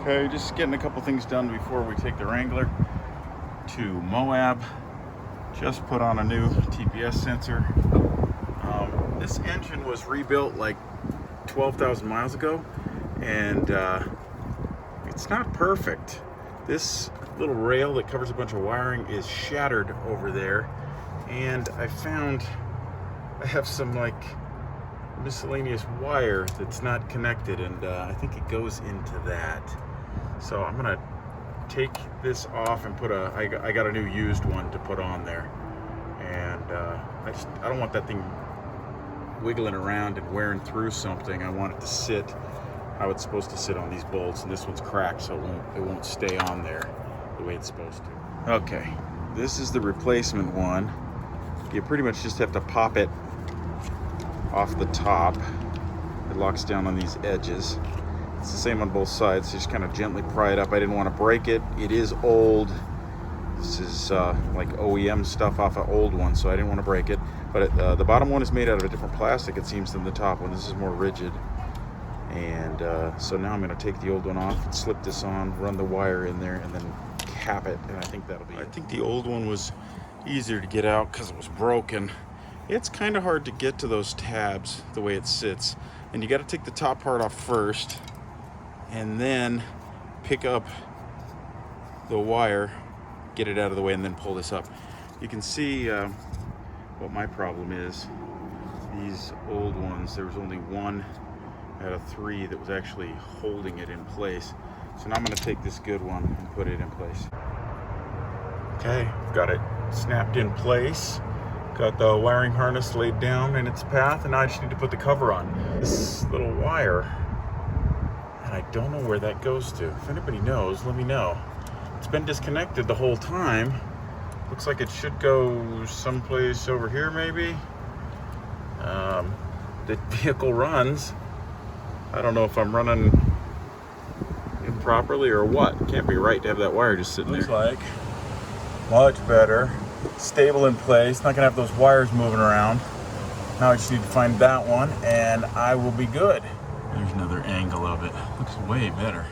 Okay, just getting a couple things done before we take the Wrangler to Moab. Just put on a new TPS sensor. This engine was rebuilt like 12,000 miles ago, and it's not perfect. This little rail that covers a bunch of wiring is shattered over there, and I found I have some like miscellaneous wire that's not connected, and I think it goes into that. So I'm gonna take this off and put I got a new used one to put on there, and I don't want that thing wiggling around and wearing through something. I want it to sit how it's supposed to sit on these bolts, and this one's cracked, so it won't stay on there the way it's supposed to. Okay, this is the replacement one. You pretty much just have to pop it off the top. It locks down on these edges. It's the same on both sides. Just kind of gently pry it up. I didn't want to break it. It is old. This is like OEM stuff off an old one, so I didn't want to break it. But the bottom one is made out of a different plastic, it seems, than the top one. This is more rigid. And so now I'm going to take the old one off and slip this on, run the wire in there, and then cap it. And I think that'll be it. I think the old one was easier to get out because it was broken. It's kind of hard to get to those tabs the way it sits. And you got to take the top part off first, and then pick up the wire, get it out of the way, and then pull this up. You can see what my problem is. These old ones, there was only one out of three that was actually holding it in place. So now I'm going to take this good one and put it in place. Okay, I've got it snapped in place. Got the wiring harness laid down in its path, and now I just need to put the cover on. This little wire, and I don't know where that goes to. If anybody knows, let me know. It's been disconnected the whole time. Looks like it should go someplace over here, maybe. The vehicle runs. I don't know if I'm running improperly or what. It can't be right to have that wire just sitting there. Looks like much better. Stable in place. Not gonna have those wires moving around. Now I just need to find that one, and I will be good. There's another angle of it. Looks way better.